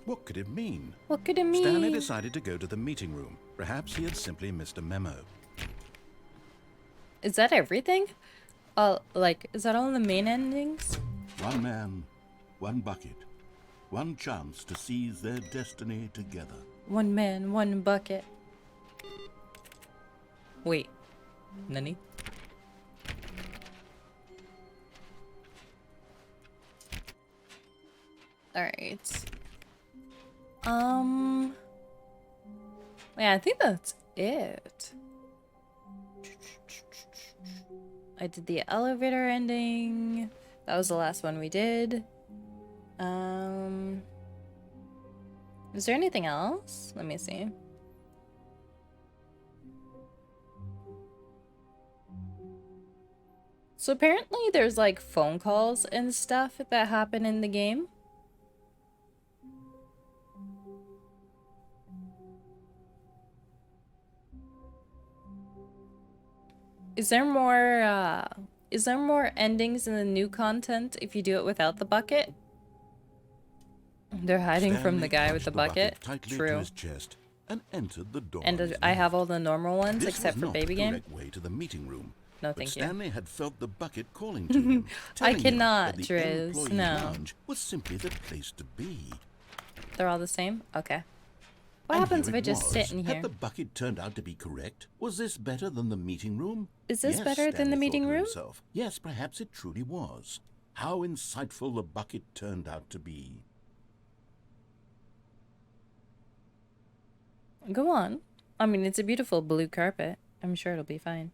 What could it mean? What could it mean? Stanley decided to go to the meeting room. Perhaps he had simply missed a memo. Is that everything? Like, is that all the main endings? One man, one bucket, one chance to seize their destiny together. One man, one bucket. Wait. Nani? Alright. Yeah, I think that's it. I did the elevator ending. That was the last one we did. Is there anything else? Let me see. So apparently there's like phone calls and stuff that happen in the game. Is there more endings in the new content if you do it without the bucket? They're hiding from the guy with the bucket. True. To his chest and entered the door. And I have all the normal ones except for baby game. This was not the correct way to the meeting room. No, thank you. Stanley had felt the bucket calling to him. I cannot, that the Driz. employee No. lounge was simply the place to be. They're all the same? Okay. What And happens if here I it just was. sit in here? Had the bucket turned out to be correct? Was this better than the meeting room? Is this Yes, better than Stanley the meeting thought to room? himself. Yes, perhaps it truly was. How insightful the bucket turned out to be. Go on. I mean, it's a beautiful blue carpet. I'm sure it'll be fine.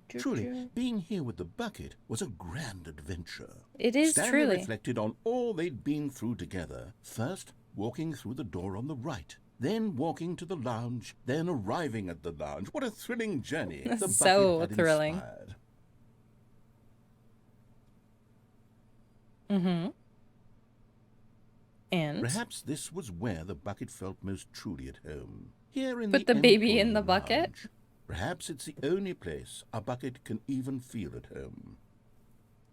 Truly, being here with the bucket was a grand adventure. It is Stanley truly. reflected on all they'd been through together. First, walking through the door on the right. Then walking to the lounge. Then arriving at the lounge. What a thrilling journey. The So bucket had thrilling. inspired. Mm-hmm. And? Perhaps this was where the bucket felt most truly at home. Here in Put the baby in employee the bucket? lounge. Perhaps it's the only place a bucket can even feel at home.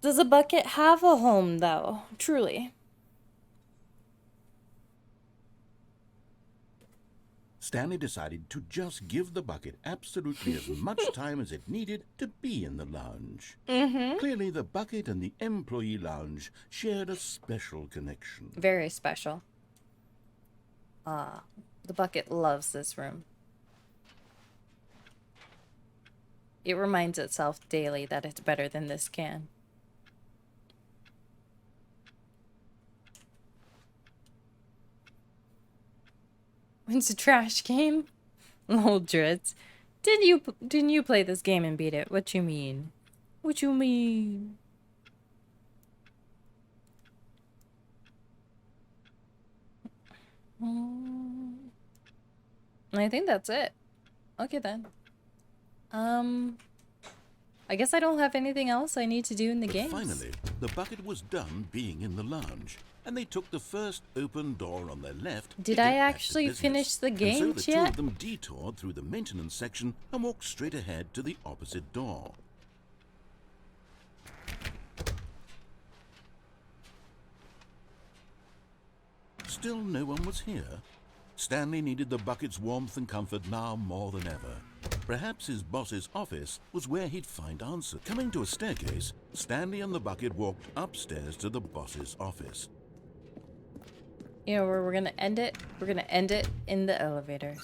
Does a bucket have a home, though? Truly. Stanley decided to just give the bucket absolutely as much time as it needed to be in the lounge. Mm-hmm. Clearly, the bucket and the employee lounge shared a special connection. Very special. The bucket loves this room. It reminds itself daily that it's better than this can. It's a trash game? Lol, Dritz. Didn't you play this game and beat it? What you mean? What you mean? I think that's it. Okay then. I guess I don't have anything else I need to do in the game. Finally, the bucket was done being in the lounge, and they took the first open door on their left. Did to I get back to actually business. finish the And game so the two yet? of them detoured through the maintenance section and walked straight ahead to the opposite door. Still no one was here. Stanley needed the bucket's warmth and comfort now more than ever. Perhaps his boss's office was where he'd find answers. Coming to a staircase, Stanley and the bucket walked upstairs to the boss's office. You know where we're gonna end it? We're gonna end it in the elevator.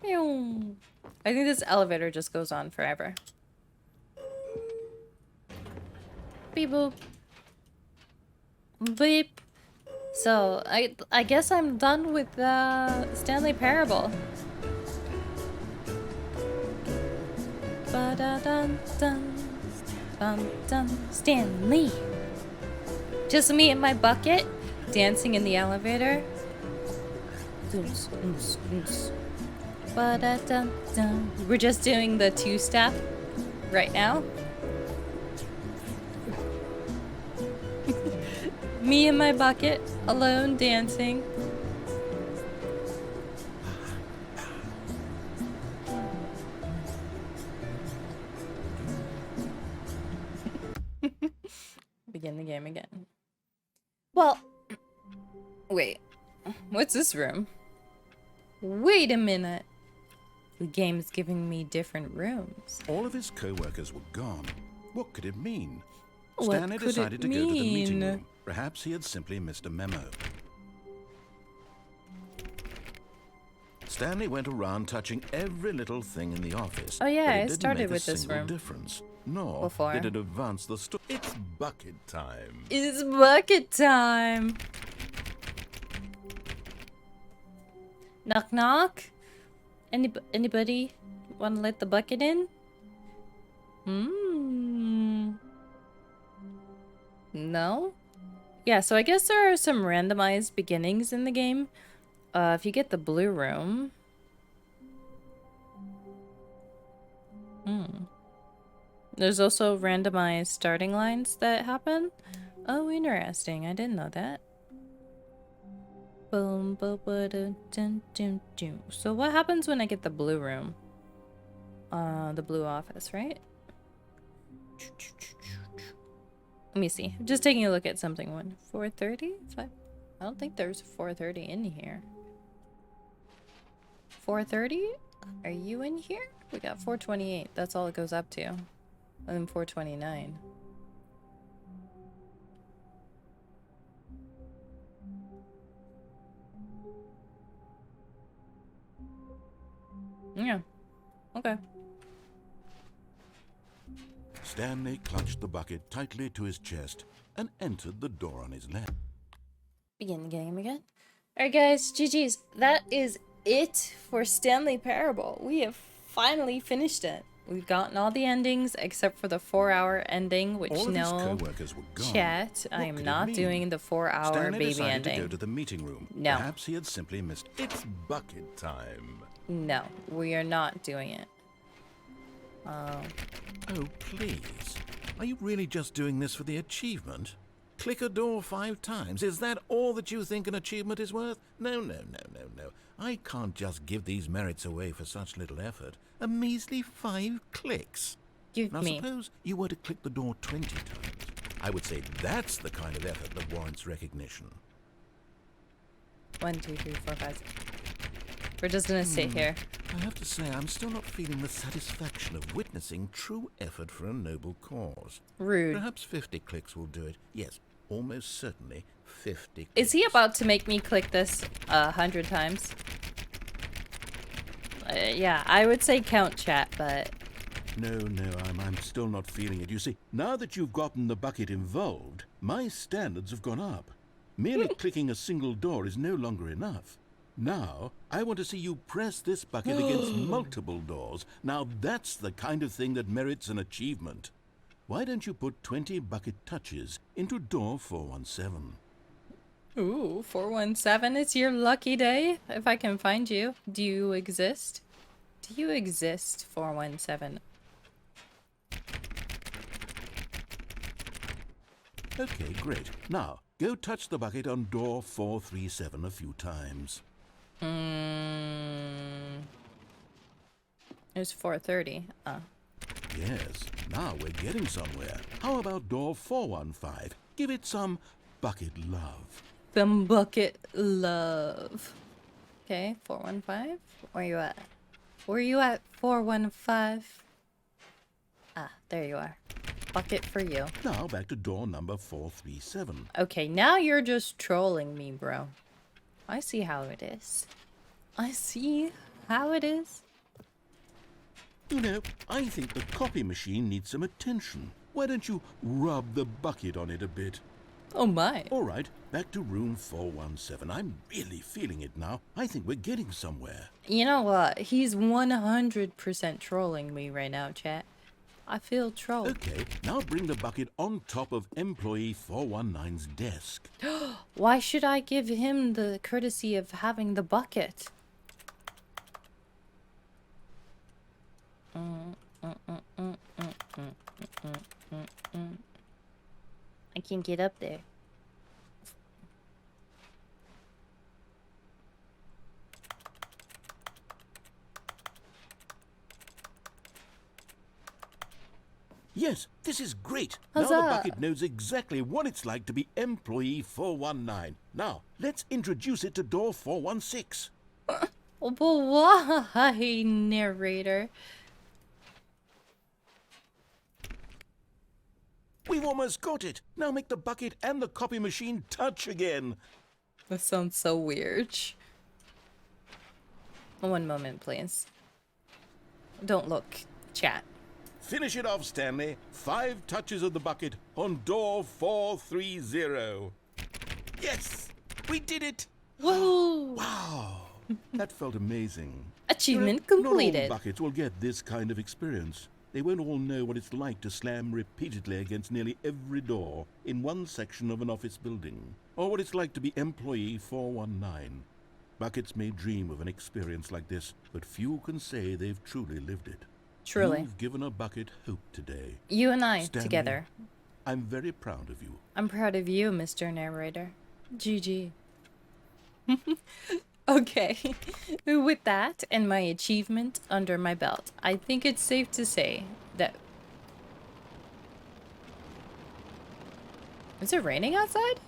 Meow. I think this elevator just goes on forever. Beep boop. Beep. So, I guess I'm done with the Stanley Parable. Ba-da-dun-dun. Dun-dun. Stanley. Just me and my bucket dancing in the elevator. Ba-da-dun-dun. We're just doing the two-step right now. Me and my bucket, alone dancing. Begin the game again. Well, wait. What's this room? Wait a minute. The game's giving me different rooms. All of his co-workers were gone. What could it mean? What Stanley could decided it to go to the meeting mean? room. Perhaps he had simply missed a memo. Stanley went around touching every little thing in the office. Oh yeah, but it I didn't started make with a this single room difference. Nor before. did it advance the story. It's bucket time. It's bucket time. Knock knock. Anybody want to let the bucket in? No? Yeah, so I guess there are some randomized beginnings in the game. If you get the blue room. There's also randomized starting lines that happen. Oh, interesting. I didn't know that. Boom, boom, boom, dun, dun, dun. So what happens when I get the blue room? The blue office, right? Let me see. I'm just taking a look at something. 4:30? I don't think there's 4:30 in here. 4:30? Are you in here? We got 4:28. That's all it goes up to. And then 4:29. Yeah. Okay. Stanley clutched the bucket tightly to his chest and entered the door on his left. Begin the game again. Alright guys, GG's. That is it for Stanley Parable. We have finally finished it. We've gotten all the endings except for the 4-hour ending, which All of his no, co-workers were gone. chat, I What am could it not mean? doing the 4-hour Stanley baby decided ending. to go to the meeting room. No. Perhaps he had simply missed. It's bucket time. No, we are not doing it. Oh, please. Are you really just doing this for the achievement? Click a door 5 times. Is that all that you think an achievement is worth? No. I can't just give these merits away for such little effort. A measly 5 clicks. Give Now me. suppose you were to click the door 20 times. I would say that's the kind of effort that warrants recognition. 1, 2, 3, 4, 5, 6. We're just gonna sit here. I have to say, I'm still not feeling the satisfaction of witnessing true effort for a noble cause. Rude. Perhaps 50 clicks will do it. Yes, almost certainly 50 clicks. Is he about to make me click this 100 times? Yeah, I would say count chat, but... No, I'm still not feeling it. You see, now that you've gotten the bucket involved, my standards have gone up. Merely clicking a single door is no longer enough. Now, I want to see you press this bucket against multiple doors. Now that's the kind of thing that merits an achievement. Why don't you put 20 bucket touches into door 417? Ooh, 417, it's your lucky day. If I can find you. Do you exist? Do you exist, 417? Okay, great. Now, go touch the bucket on door 437 a few times. It's 4:30. Yes, now we're getting somewhere. How about door 415? Give it some bucket love. Some bucket love. Okay, 415. Where you at? Where you at, 415? Ah, there you are. Bucket for you. Now back to door number 437. Okay, now you're just trolling me, bro. I see how it is. I see how it is. You know, I think the copy machine needs some attention. Why don't you rub the bucket on it a bit? Oh my. All right, back to room 417. I'm really feeling it now. I think we're getting somewhere. You know what? He's 100% trolling me right now, chat. I feel trolled. Okay, now bring the bucket on top of employee 419's desk. Why should I give him the courtesy of having the bucket? I can't get up there. Yes, this is great. Now Huzzah. the bucket knows exactly what it's like to be employee 419. Now, let's introduce it to door 416. Oh, but why, narrator? We've almost got it. Now make the bucket and the copy machine touch again. That sounds so weird. One moment, please. Don't look, chat. Finish it off, Stanley. 5 touches of the bucket on door 430. Yes! We did it! Whoa! Wow! That felt amazing. Achievement Not all completed. buckets will get this kind of experience. They won't all know what it's like to slam repeatedly against nearly every door in one section of an office building, or what it's like to be employee 419. Buckets may dream of an experience like this, but few can say they've truly lived it. Truly. You've given a bucket hope today. You and I Stanley, together. I'm very proud of you. I'm proud of you, Mr. Narrator. GG. Okay. With that and my achievement under my belt, I think it's safe to say that... Is it raining outside?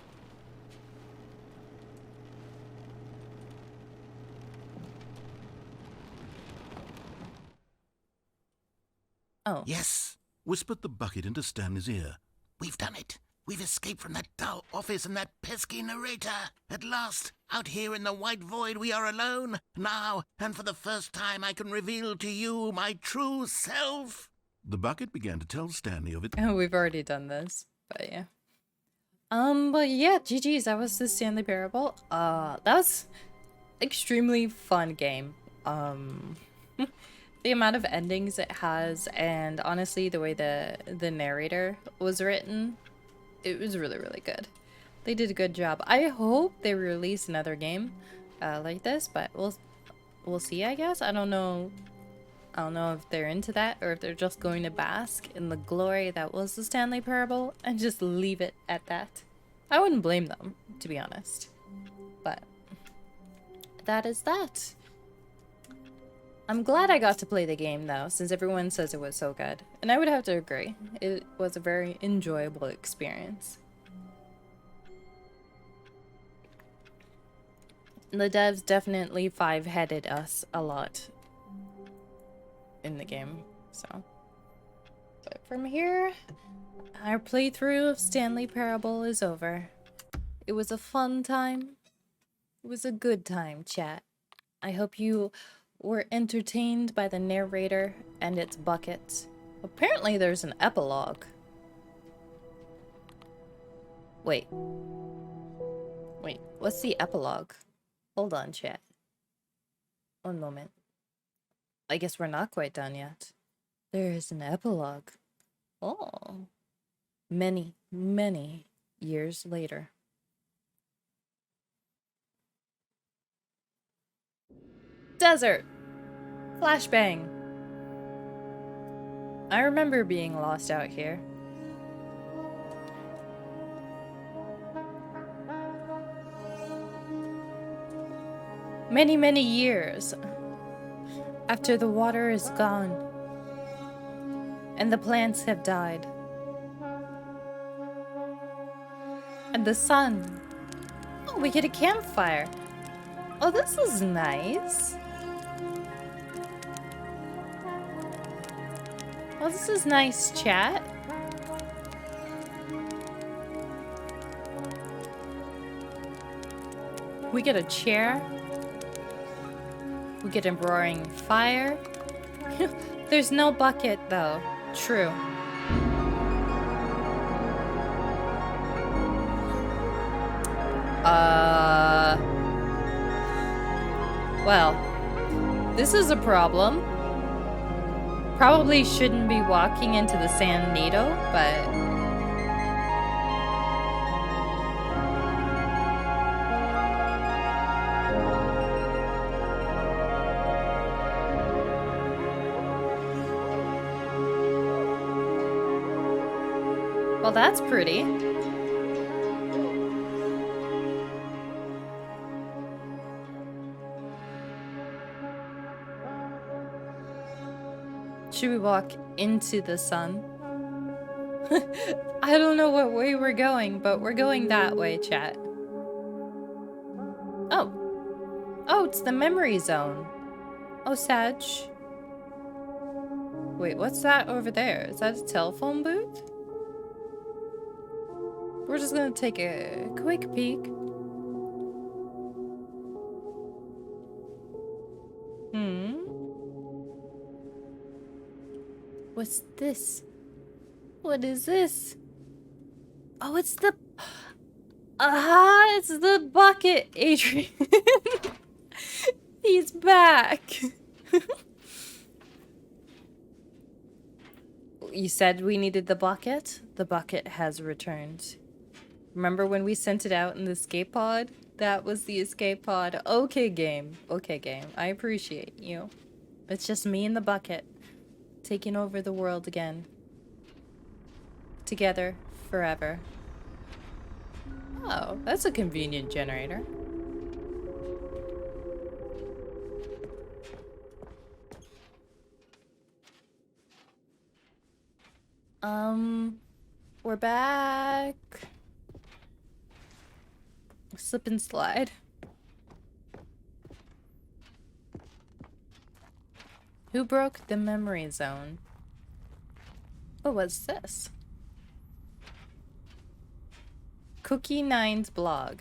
Oh. Yes, whispered the bucket into Stanley's ear. We've done it. We've escaped from that dull office and that pesky narrator. At last, out here in the white void, we are alone. Now, and for the first time, I can reveal to you my true self. The bucket began to tell Stanley of it. Oh, we've already done this, but yeah. But yeah, GG's, that was the Stanley Parable. That was extremely fun game. The amount of endings it has, and honestly, the way the narrator was written, it was really, really good. They did a good job. I hope they release another game like this, but we'll see, I guess. I don't know if they're into that or if they're just going to bask in the glory that was the Stanley Parable and just leave it at that. I wouldn't blame them, to be honest. But that is that. I'm glad I got to play the game, though, since everyone says it was so good. And I would have to agree. It was a very enjoyable experience. The devs definitely 5-headed us a lot in the game, so. But from here, our playthrough of Stanley Parable is over. It was a fun time. It was a good time, chat. I hope you were entertained by the narrator and its bucket. Apparently there's an epilogue. Wait, what's the epilogue? Hold on, chat. One moment. I guess we're not quite done yet. There is an epilogue. Oh. Many, many years later. Desert! Flashbang! I remember being lost out here. Many, many years after the water is gone and the plants have died and the sun. Oh, we get a campfire. Oh, this is nice. Oh, this is nice, chat. We get a chair. We get a roaring fire. There's no bucket, though. True. Well, this is a problem. Probably shouldn't be walking into the San Nito, but... Well, that's pretty. Should we walk into the sun? I don't know what way we're going, but we're going that way, chat. Oh. Oh, it's the memory zone. Oh, Sag. Wait, what's that over there? Is that a telephone booth? We're just gonna take a quick peek. What's this? What is this? Oh, it's the... it's the bucket, Adrian. He's back. You said we needed the bucket? The bucket has returned. Remember when we sent it out in the escape pod? That was the escape pod. Okay, game. Okay, game. I appreciate you. It's just me and the bucket. Taking over the world again. Together. Forever. Oh, that's a convenient generator. We're back. Slip and slide. Who broke the memory zone? Oh, what's this? Cookie Nine's blog.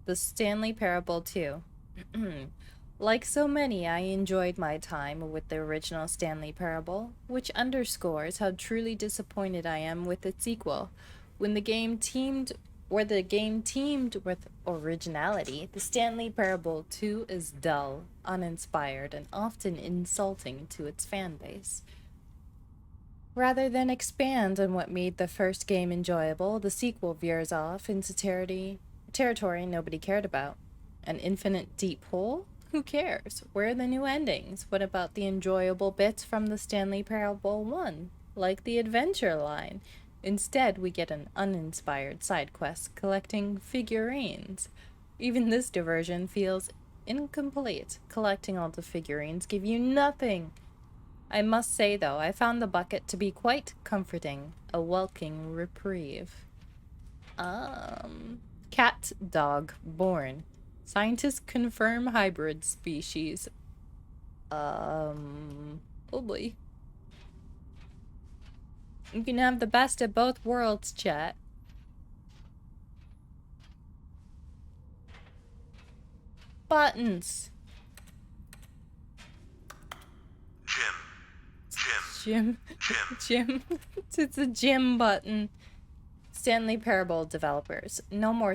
The Stanley Parable 2. Like so many, I enjoyed my time with the original Stanley Parable, which underscores how truly disappointed I am with its sequel. When the game teamed with originality, the Stanley Parable 2 is dull, uninspired, and often insulting to its fan base. Rather than expand on what made the first game enjoyable, the sequel veers off into territory nobody cared about. An infinite deep hole? Who cares? Where are the new endings? What about the enjoyable bits from the Stanley Parable 1? Like the adventure line. Instead, we get an uninspired side quest collecting figurines. Even this diversion feels incomplete. Collecting all the figurines give you nothing. I must say, though, I found the bucket to be quite comforting. A welcome reprieve. Cat dog born. Scientists confirm hybrid species. Oh boy. You can have the best of both worlds, chat. Buttons. Gym. It's a gym button. Stanley Parable developers. No more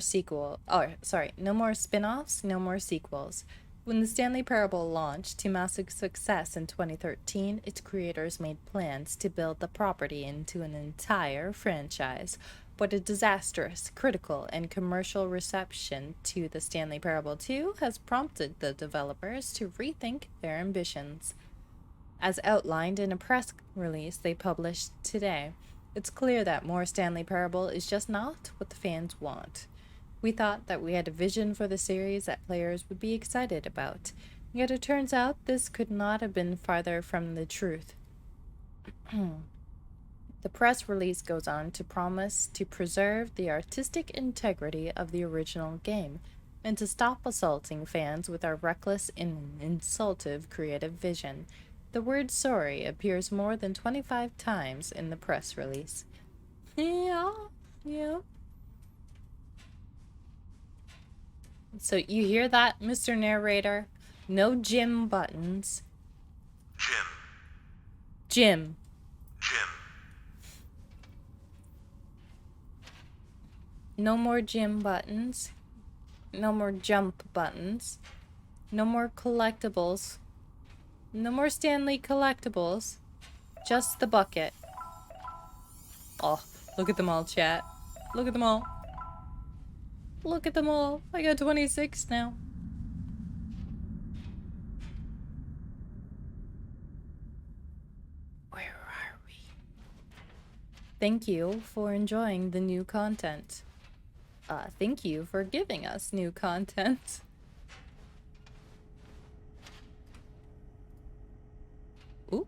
no more spin-offs, no more sequels. When the Stanley Parable launched to massive success in 2013, its creators made plans to build the property into an entire franchise. But a disastrous, critical, and commercial reception to the Stanley Parable 2 has prompted the developers to rethink their ambitions. As outlined in a press release they published today, it's clear that more Stanley Parable is just not what the fans want. We thought that we had a vision for the series that players would be excited about, yet it turns out this could not have been farther from the truth. The press release goes on to promise to preserve the artistic integrity of the original game, and to stop assaulting fans with our reckless and insultive creative vision. The word sorry appears more than 25 times in the press release. Yeah. So you hear that, Mr. Narrator? No gym buttons. Gym. No more gym buttons. No more jump buttons. No more collectibles. No more Stanley collectibles. Just the bucket. Oh, look at them all, chat. Look at them all. Look at them all. I got 26 now. Where are we? Thank you for enjoying the new content. Thank you for giving us new content. Ooh.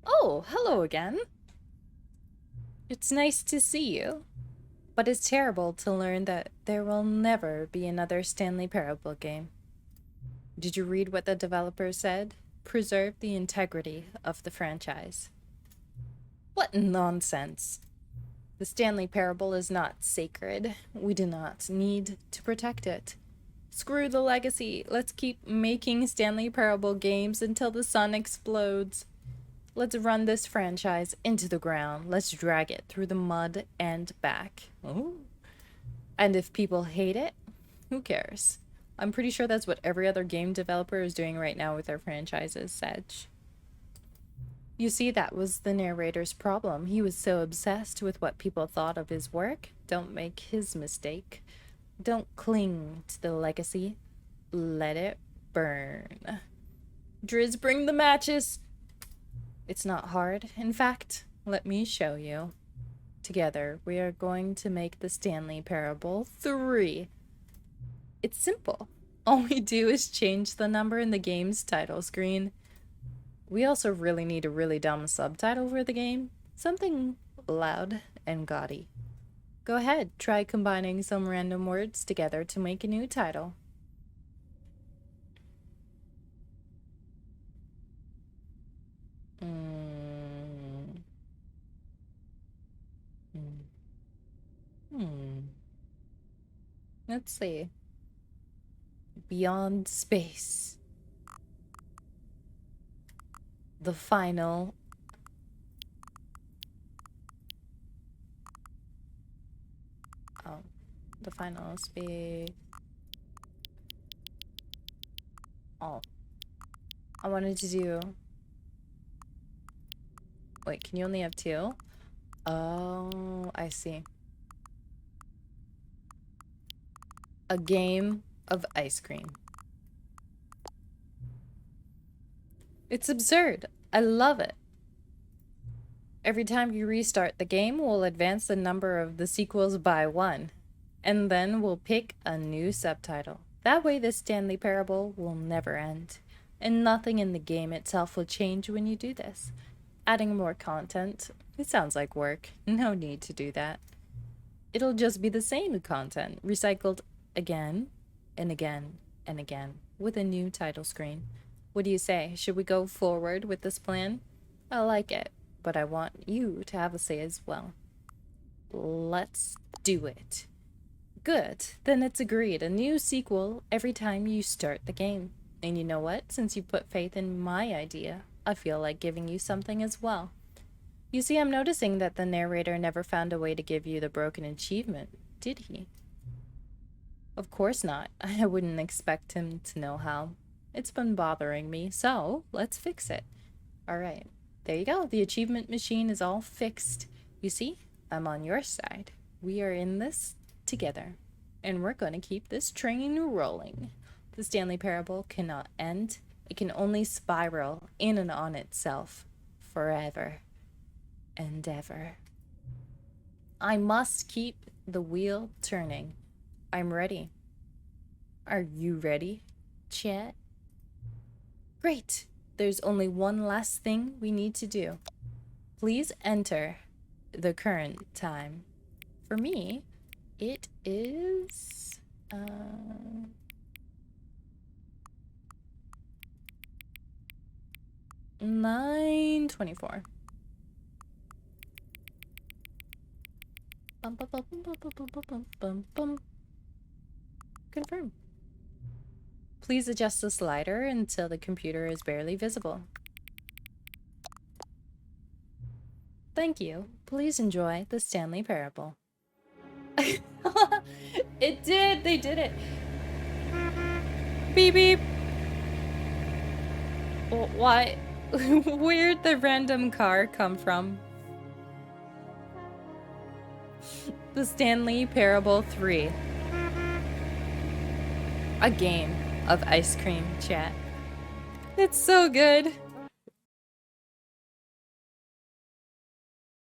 Oh! Oh, hello again. It's nice to see you. But it's terrible to learn that there will never be another Stanley Parable game. Did you read what the developer said? Preserve the integrity of the franchise. What nonsense. The Stanley Parable is not sacred. We do not need to protect it. Screw the legacy. Let's keep making Stanley Parable games until the sun explodes. Let's run this franchise into the ground. Let's drag it through the mud and back. Oh. And if people hate it, who cares? I'm pretty sure that's what every other game developer is doing right now with their franchises, Sedge. You see, that was the narrator's problem. He was so obsessed with what people thought of his work. Don't make his mistake. Don't cling to the legacy. Let it burn. Driz, bring the matches! It's not hard. In fact, let me show you. Together, we are going to make the Stanley Parable 3. It's simple. All we do is change the number in the game's title screen. We also really need a really dumb subtitle for the game. Something loud and gaudy. Go ahead, try combining some random words together to make a new title. Let's see. Beyond space. The final. Oh, the final space. Oh, I wanted to do. Wait, can you only have 2? Oh, I see. A game of ice cream. It's absurd. I love it. Every time you restart the game, we'll advance the number of the sequels by 1. And then we'll pick a new subtitle. That way the Stanley Parable will never end. And nothing in the game itself will change when you do this. Adding more content, it sounds like work. No need to do that. It'll just be the same content, recycled again and again and again with a new title screen. What do you say? Should we go forward with this plan? I like it, but I want you to have a say as well. Let's do it. Good, then it's agreed. A new sequel every time you start the game. And you know what? Since you put faith in my idea, I feel like giving you something as well. You see, I'm noticing that the narrator never found a way to give you the broken achievement, did he? Of course not. I wouldn't expect him to know how. It's been bothering me, so let's fix it. Alright, there you go. The achievement machine is all fixed. You see, I'm on your side. We are in this together, and we're going to keep this train rolling. The Stanley Parable cannot end. It can only spiral in and on itself forever and ever. I must keep the wheel turning. I'm ready. Are you ready, chat? Great. There's only one last thing we need to do. Please enter the current time. For me, it is 9:24. Confirm. Please adjust the slider until the computer is barely visible. Thank you. Please enjoy the Stanley Parable. It did! They did it! Beep beep! Why? Where'd the random car come from? The Stanley Parable 3. A game of ice cream, chat. It's so good.